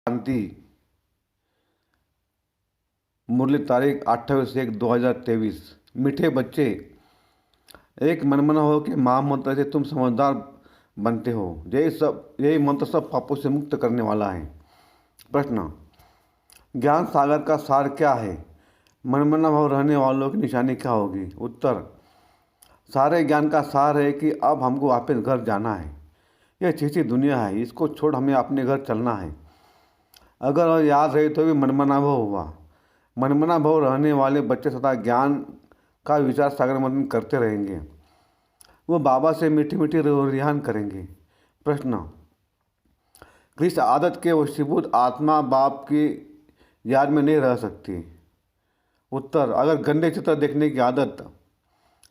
शांति। मुरली तारीख 28/1/2023। मीठे बच्चे, एक मनमना हो कि महामंत्र से तुम समझदार बनते हो। यही मंत्र सब पापों से मुक्त करने वाला है। प्रश्न: ज्ञान सागर का सार क्या है? मनमना भाव रहने वालों की निशानी क्या होगी? उत्तर: सारे ज्ञान का सार है कि अब हमको वापस घर जाना है। यह चीची दुनिया है, इसको छोड़ हमें अपने घर चलना है। अगर वह याद रहे तो भी मनमना भाव हुआ। मनमना भाव रहने वाले बच्चे सदा ज्ञान का विचार सागर मंथन करते रहेंगे। वो बाबा से मीठी मीठी रिहान करेंगे। प्रश्न: किस आदत के वशीभूत आत्मा बाप की याद में नहीं रह सकती? उत्तर: अगर गंदे चित्र देखने की आदत,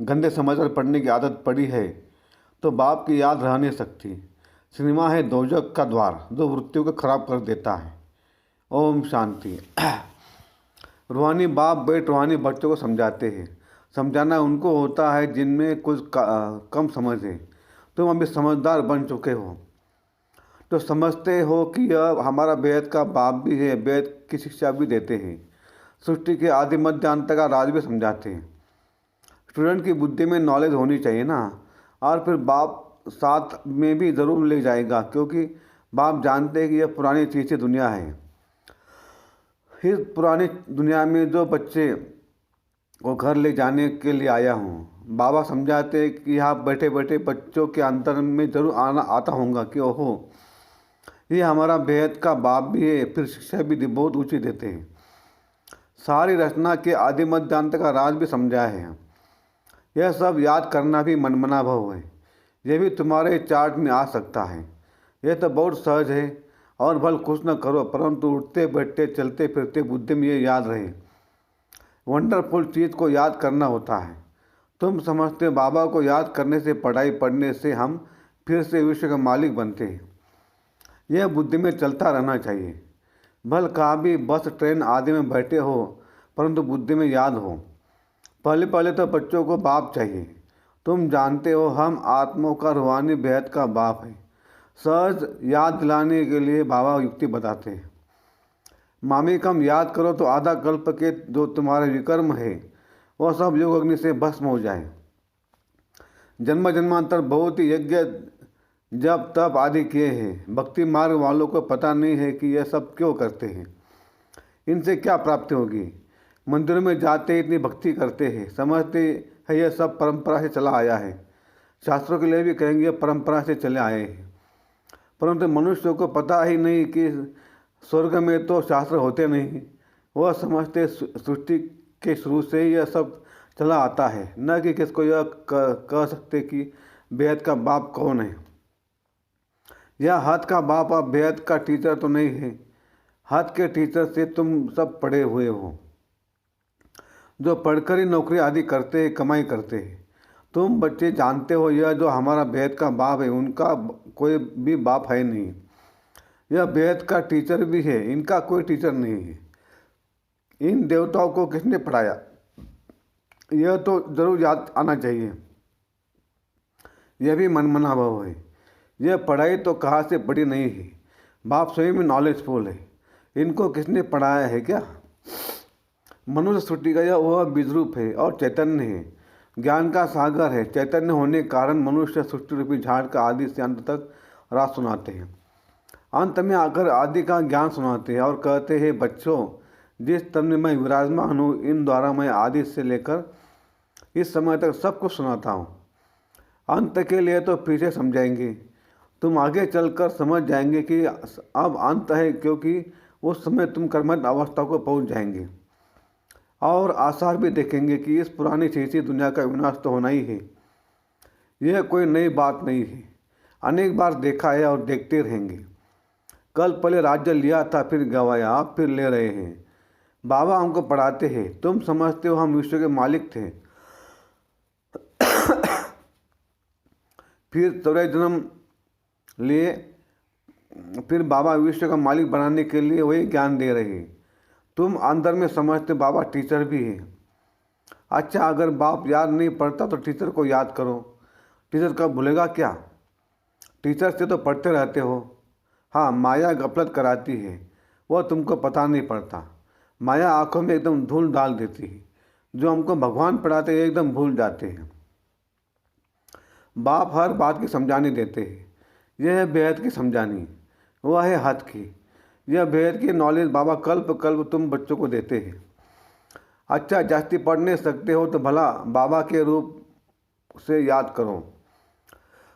गंदे समाचार पढ़ने की आदत पड़ी है तो बाप की याद रह नहीं सकती। सिनेमा है दोजक का द्वार जो वृत्तियों को खराब कर देता है। ओम शांति। रूहानी बाप बेट रूहानी बच्चों को समझाते हैं। समझाना उनको होता है जिनमें कुछ कम समझ है। तुम अभी समझदार बन चुके हो तो समझते हो कि यह हमारा बेहद का बाप भी है, बेहद की शिक्षा भी देते हैं, सृष्टि के आदि मध्य अंत का राज भी समझाते हैं। स्टूडेंट की बुद्धि में नॉलेज होनी चाहिए ना, और फिर बाप साथ में भी ज़रूर ले जाएगा, क्योंकि बाप जानते हैं कि यह पुरानी चीज़ें दुनिया है। इस पुरानी दुनिया में जो बच्चे को घर ले जाने के लिए आया हूँ, बाबा समझाते हैं कि यहाँ बैठे बैठे बच्चों के अंतर में ज़रूर आता होगा कि ओहो, ये हमारा बेहद का बाप भी है, फिर शिक्षा भी बहुत ऊँची देते हैं। सारी रचना के आदि मध्य अंत का राज भी समझाया है। यह सब याद करना भी मनमना भाव है। यह भी तुम्हारे चार्ट में आ सकता है। यह तो बहुत सहज है, और भल कुछ न करो, परंतु उठते बैठते चलते फिरते बुद्धि में ये याद रहे। वंडरफुल चीज़ को याद करना होता है। तुम समझते बाबा को याद करने से, पढ़ाई पढ़ने से हम फिर से विश्व का मालिक बनते हैं। यह बुद्धि में चलता रहना चाहिए। भल कहाँ भी बस ट्रेन आदि में बैठे हो, परंतु बुद्धि में याद हो। पहले पहले तो बच्चों को बाप चाहिए। तुम जानते हो हम आत्माओं का रूहानी बेहद का बाप है। सहज याद दिलाने के लिए बाबा युक्ति बताते हैं। मामी कम याद करो तो आधा कल्प के जो तुम्हारे विकर्म है वह सब योग अग्नि से भस्म हो जाए। जन्म जन्मांतर बहुत ही यज्ञ जब तप आदि किए हैं। भक्ति मार्ग वालों को पता नहीं है कि यह सब क्यों करते हैं, इनसे क्या प्राप्ति होगी। मंदिरों में जाते इतनी भक्ति करते हैं, समझते हैं यह सब परंपरा से चला आया है। शास्त्रों के लिए भी कहेंगे यह परंपरा से चले आए हैं, परंतु मनुष्यों को पता ही नहीं कि स्वर्ग में तो शास्त्र होते नहीं। वह समझते सृष्टि के शुरू से ही यह सब चला आता है, न कि किसको यह कह सकते कि बेहद का बाप कौन है। यह हाथ का बाप अब बेहद का टीचर तो नहीं है। हाथ के टीचर से तुम सब पढ़े हुए हो, जो पढ़कर ही नौकरी आदि करते हैं, कमाई करते हैं। तुम बच्चे जानते हो यह जो हमारा बेहद का बाप है, उनका कोई भी बाप है नहीं। यह बेहद का टीचर भी है, इनका कोई टीचर नहीं है। इन देवताओं को किसने पढ़ाया, यह तो जरूर याद आना चाहिए। यह भी मनमना भाव है। यह पढ़ाई तो कहाँ से पढ़ी नहीं है। बाप स्वयं में नॉलेजफुल है। इनको किसने पढ़ाया है क्या? मनुष्य सृष्टि का यह वह बीजरूप है और चैतन्य है। ज्ञान का सागर है। चैतन्य होने के कारण मनुष्य सृष्टि रूपी झाड़ का आदि से अंत तक राज सुनाते हैं। अंत में आकर आदि का ज्ञान सुनाते हैं और कहते हैं, बच्चों, जिस तन में मैं विराजमान हूँ, इन द्वारा मैं आदि से लेकर इस समय तक सब कुछ सुनाता हूँ। अंत के लिए तो पीछे समझाएंगे, तुम आगे चलकर समझ जाएंगे कि अब अंत है, क्योंकि उस समय तुम कर्मठ अवस्था को पहुँच जाएंगे और आसार भी देखेंगे कि इस पुरानी चीची दुनिया का विनाश तो होना ही है। यह कोई नई बात नहीं है, अनेक बार देखा है और देखते रहेंगे। कल पहले राज्य लिया था, फिर गंवाया, अब फिर ले रहे हैं। बाबा हमको पढ़ाते हैं, तुम समझते हो हम विश्व के मालिक थे, फिर 14 जन्म लिए, फिर बाबा विश्व का मालिक बनाने के लिए वही ज्ञान दे रहे हैं। तुम अंदर में समझते बाबा टीचर भी है। अच्छा, अगर बाप याद नहीं पड़ता तो टीचर को याद करो। टीचर कब भूलेगा क्या? टीचर से तो पढ़ते रहते हो। हाँ, माया गफलत कराती है। वह तुमको पता नहीं पड़ता। माया आंखों में एकदम धूल डाल देती है। जो हमको भगवान पढ़ाते हैं एकदम भूल जाते हैं। बाप हर बात की समझानी देते हैं। यह है बेहद की समझानी, वह है हद की। यह बेहद की नॉलेज बाबा कल्प कल्प तुम बच्चों को देते हैं। अच्छा, जास्ती पढ़ नहीं सकते हो तो भला बाबा के रूप से याद करो।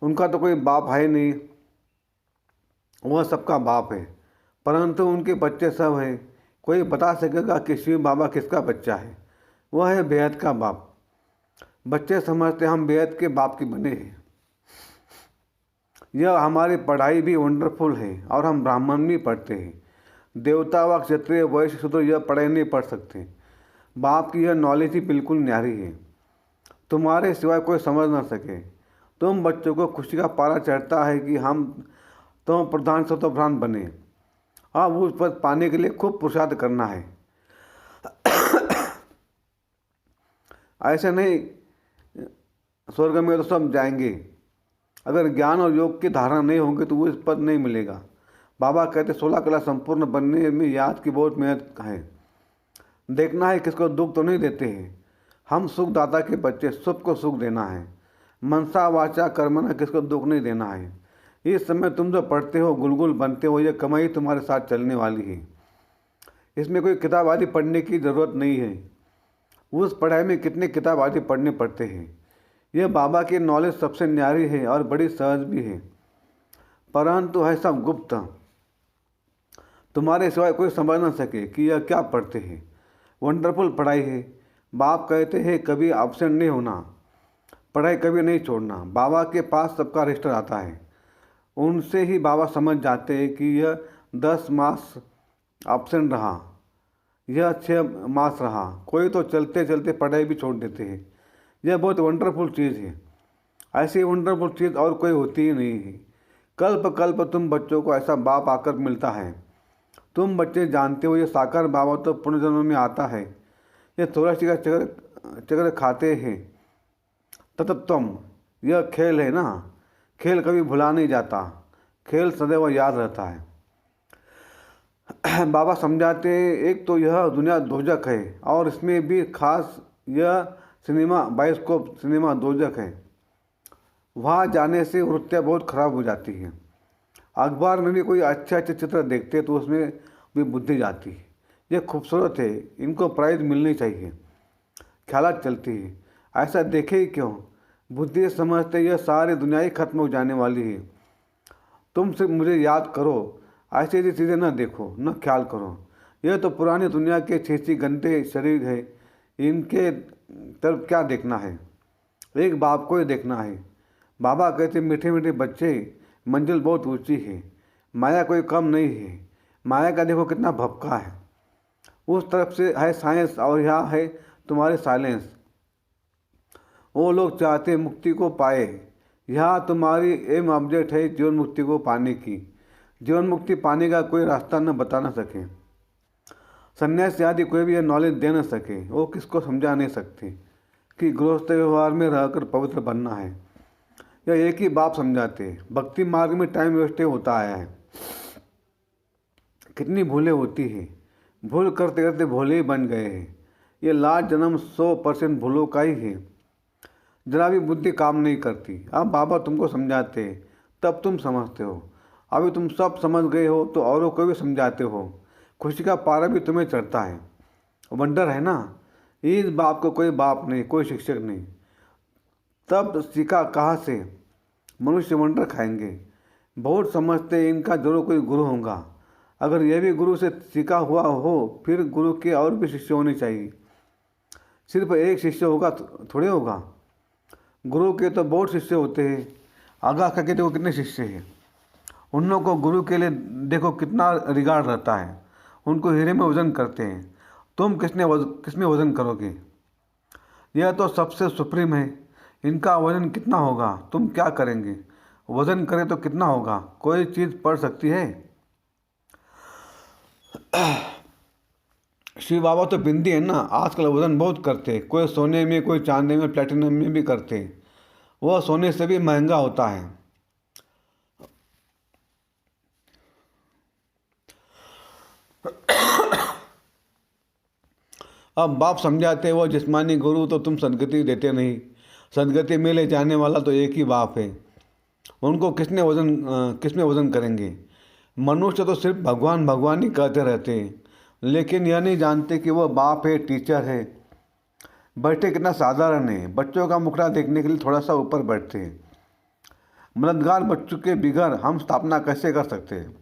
उनका तो कोई बाप है नहीं, वह सबका बाप है, परंतु उनके बच्चे सब हैं। कोई बता सकेगा कि शिव बाबा किसका बच्चा है? वह है बेहद का बाप। बच्चे समझते हम बेहद के बाप की बने हैं। यह हमारी पढ़ाई भी वंडरफुल है और हम ब्राह्मण भी पढ़ते हैं। देवता व क्षत्रिय वैश्य शूद्र यह पढ़े नहीं पढ़ सकते। बाप की यह नॉलेज ही बिल्कुल न्यारी है, तुम्हारे सिवाय कोई समझ ना सके। तुम बच्चों को खुशी का पारा चढ़ता है कि हम तो प्रधान सतोभ्रांत बने। अब उस पद पाने के लिए खूब पुरुषार्थ करना है। ऐसे नहीं स्वर्ग में तो सब जाएंगे। अगर ज्ञान और योग की धारणा नहीं होंगे तो वो इस पद नहीं मिलेगा। बाबा कहते 16 कला संपूर्ण बनने में याद की बहुत मेहनत है। देखना है किसको दुख तो नहीं देते हैं। हम सुखदाता के बच्चे, सबको सुख देना है। मनसा वाचा कर्मना किसको दुख नहीं देना है। इस समय तुम जो पढ़ते हो, गुलगुल बनते हो, यह कमाई तुम्हारे साथ चलने वाली है। इसमें कोई किताब आदि पढ़ने की ज़रूरत नहीं है। उस पढ़ाई में कितने किताब आदि पढ़ने पड़ते हैं। यह बाबा की नॉलेज सबसे न्यारी है और बड़ी सहज भी है, परंतु है सब गुप्त। तुम्हारे सिवाय कोई समझ ना सके कि यह क्या पढ़ते हैं। वंडरफुल पढ़ाई है। बाप कहते हैं कभी एब्सेंट नहीं होना, पढ़ाई कभी नहीं छोड़ना। बाबा के पास सबका रजिस्टर आता है। उनसे ही बाबा समझ जाते हैं कि यह 10 मास एब्सेंट रहा, यह 6 मास रहा। कोई तो चलते चलते पढ़ाई भी छोड़ देते हैं। यह बहुत वंडरफुल चीज़ है। ऐसी वंडरफुल चीज़ और कोई होती ही नहीं है। कल्प कल्प तुम बच्चों को ऐसा बाप आकर मिलता है। तुम बच्चे जानते हो ये साकार बाबा तो पुनर्जन्म में आता है। ये 84 का चक्र खाते हैं तत्वम। यह खेल है ना, खेल कभी भुला नहीं जाता, खेल सदैव याद रहता है। बाबा समझाते हैं एक तो यह दुनिया दोजक है और इसमें भी खास यह सिनेमा बायोस्कोप सिनेमा दोजक है। वहाँ जाने से वृत्तियाँ बहुत खराब हो जाती हैं। अखबार में भी कोई अच्छे अच्छे चित्र देखते तो उसमें भी बुद्धि जाती है। ये खूबसूरत है, इनको प्राइज मिलनी चाहिए, ख्यालात चलती है। ऐसा देखे ही क्यों? बुद्धि समझते यह सारी दुनिया ही खत्म हो जाने वाली है। तुम सिर्फ मुझे याद करो, ऐसी ऐसी चीज़ें न देखो, न ख्याल करो। यह तो पुरानी दुनिया के 6 घंटे शरीर है, इनके तरफ क्या देखना है? एक बाप को ही देखना है। बाबा कहते मीठे मीठे बच्चे, मंजिल बहुत ऊंची है, माया कोई कम नहीं है। माया का देखो कितना भपका है। उस तरफ से है साइंस और यहाँ है तुम्हारे साइलेंस। वो लोग चाहते मुक्ति को पाए, यहाँ तुम्हारी एम ऑब्जेक्ट है जीवन मुक्ति को पाने की। जीवन मुक्ति पाने का कोई रास्ता न बता न सके। सन्यासी आदि कोई भी यह नॉलेज दे न सके। वो किसको समझा नहीं सकते कि गृहस्थ व्यवहार में रहकर पवित्र बनना है। यह एक ही बाप समझाते हैं। भक्ति मार्ग में टाइम वेस्ट होता आया है। कितनी भूलें होती है, भूल करते करते भोले ही बन गए हैं। ये लास्ट जन्म 100% भूलों का ही है। जरा भी बुद्धि काम नहीं करती। अब बाबा तुमको समझाते हैं तब तुम समझते हो। अभी तुम सब समझ गए हो तो औरों को भी समझाते हो। खुशी का पारा भी तुम्हें चढ़ता है। वंडर है ना, इस बाप को कोई बाप नहीं, कोई शिक्षक नहीं। तब सीखा कहाँ से? मनुष्य वंडर खाएंगे। बहुत समझते इनका जरूर कोई गुरु होगा। अगर यह भी गुरु से सीखा हुआ हो फिर गुरु के और भी शिष्य होने चाहिए। सिर्फ एक शिष्य होगा थोड़े होगा। गुरु के तो बहुत शिष्य होते हैं। आगा करके देखो कितने शिष्य हैं। उन लोगों को गुरु के लिए देखो कितना रिगार्ड रहता है। उनको हीरे में वजन करते हैं। तुम किसमें वजन करोगे? यह तो सबसे सुप्रीम है। इनका वजन कितना होगा? तुम क्या करेंगे? वजन करें तो कितना होगा? कोई चीज़ पड़ सकती है? शिव बाबा तो बिंदी है ना। आजकल वजन बहुत करते हैं। कोई सोने में, कोई चांदी में, प्लेटिनम में भी करते हैं। वह सोने से भी महंगा होता है। अब बाप समझाते वो जिस्मानी गुरु तो तुम सदगति देते नहीं, सदगति में ले जाने वाला तो एक ही बाप है। उनको किसमें वजन करेंगे। मनुष्य तो सिर्फ भगवान भगवान ही कहते रहते हैं, लेकिन यह नहीं जानते कि वह बाप है, टीचर है। बैठे कितना साधारण है, बच्चों का मुखड़ा देखने के लिए थोड़ा सा ऊपर बैठते हैं। मददगार बच्चों के बिगैर हम स्थापना कैसे कर सकते हैं।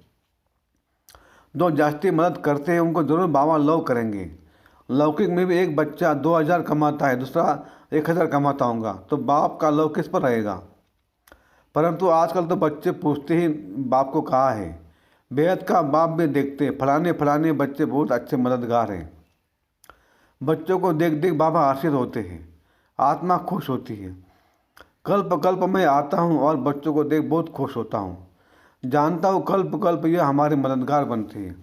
जो जास्ती मदद करते हैं उनको जरूर बाबा लव करेंगे। लौकिक में भी एक बच्चा 2000 कमाता है, दूसरा 1000 कमाता होगा, तो बाप का लव किस पर रहेगा। परंतु आजकल तो बच्चे पूछते ही बाप को कहा है। बेहद का बाप भी देखते फलाने फलाने बच्चे बहुत अच्छे मददगार हैं। बच्चों को देख देख बाबा आशीर्वाद होते हैं, आत्मा खुश होती है। कल्प कल्प मैं आता हूँ और बच्चों को देख बहुत खुश होता हूँ। जानता हूँ कल्प कल्प यह हमारे मददगार बनते हैं।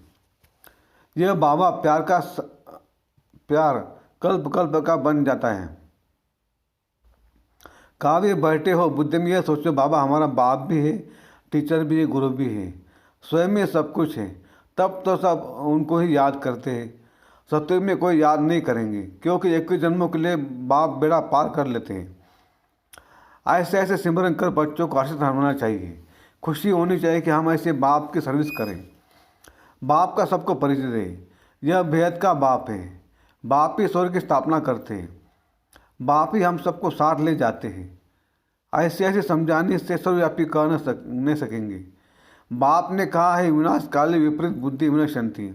यह बाबा प्यार कल्प कल्प का बन जाता है। काव्य बैठे हो बुद्धि में यह सोचो बाबा हमारा बाप भी है, टीचर भी है, गुरु भी है, स्वयं में सब कुछ है। तब तो सब उनको ही याद करते हैं। सत्य में कोई याद नहीं करेंगे, क्योंकि 21 जन्मों के लिए बाप बेड़ा पार कर लेते हैं। ऐसे ऐसे सिमरन कर बच्चों को आशीर्वाद होना चाहिए। खुशी होनी चाहिए कि हम ऐसे बाप की सर्विस करें। बाप का सबको परिचय दे। यह भेद का बाप है। बाप ही स्वर्ग की स्थापना करते हैं। बाप ही हम सबको साथ ले जाते हैं। ऐसे ऐसे समझाने से सर्वव्यापी कह नहीं सकेंगे। बाप ने कहा है विनाश काले विपरीत बुद्धि विनश्यन्ति।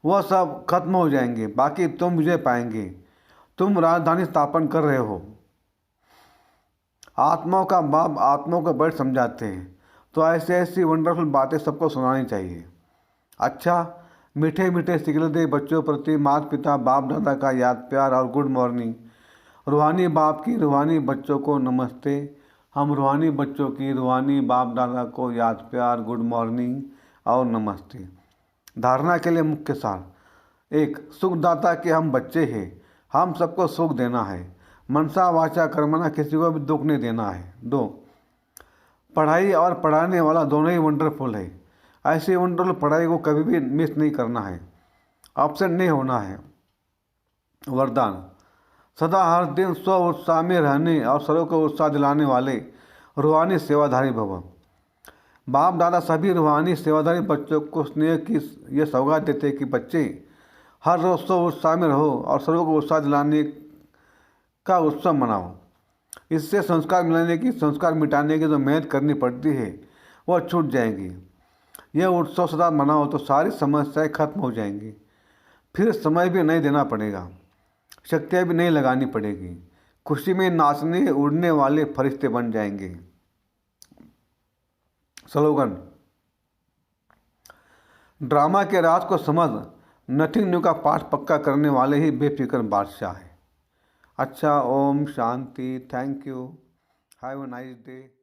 वह सब खत्म हो जाएंगे, बाकी तुम विजय पाएंगे। तुम राजधानी स्थापन कर रहे हो। आत्माओं का बाप आत्माओं को बैठ समझाते हैं, तो ऐसी ऐसी वंडरफुल बातें सबको सुनानी चाहिए। अच्छा, मीठे मीठे सिगल दे बच्चों प्रति माता पिता बाप दादा का याद प्यार और गुड मॉर्निंग। रूहानी बाप की रूहानी बच्चों को नमस्ते। हम रूहानी बच्चों की रूहानी बाप दादा को याद प्यार, गुड मॉर्निंग और नमस्ते। धारणा के लिए मुख्य सार। 1. सुखदाता के हम बच्चे हैं, हम सबको सुख देना है। मनसा वाचा कर्मना किसी को भी दुख नहीं देना है। 2. पढ़ाई और पढ़ाने वाला दोनों ही वंडरफुल है। ऐसी वंडरफुल पढ़ाई को कभी भी मिस नहीं करना है, एब्सेंट नहीं होना है। वरदान। सदा हर दिन स्व उत्साह में रहने और सर्व को उत्साह दिलाने वाले रूहानी सेवाधारी भव। बाप दादा सभी रूहानी सेवाधारी बच्चों को स्नेह की यह सौगात देते हैं कि बच्चे हर रोज स्व उत्साह में रहो और सर्व को उत्साह दिलाने का उत्सव मनाओ। इससे संस्कार मिटाने की जो मेहनत करनी पड़ती है वह छूट जाएगी। यह उत्सव सदा मनाओ तो सारी समस्याएं खत्म हो जाएंगी। फिर समय भी नहीं देना पड़ेगा, शक्तियाँ भी नहीं लगानी पड़ेगी। खुशी में नाचने उड़ने वाले फरिश्ते बन जाएंगे। स्लोगन। ड्रामा के राज को समझ नथिंग न्यू का पाठ पक्का करने वाले ही बेफिक्र बादशाह है। अच्छा, ओम शांति। Thank you. Have a nice day.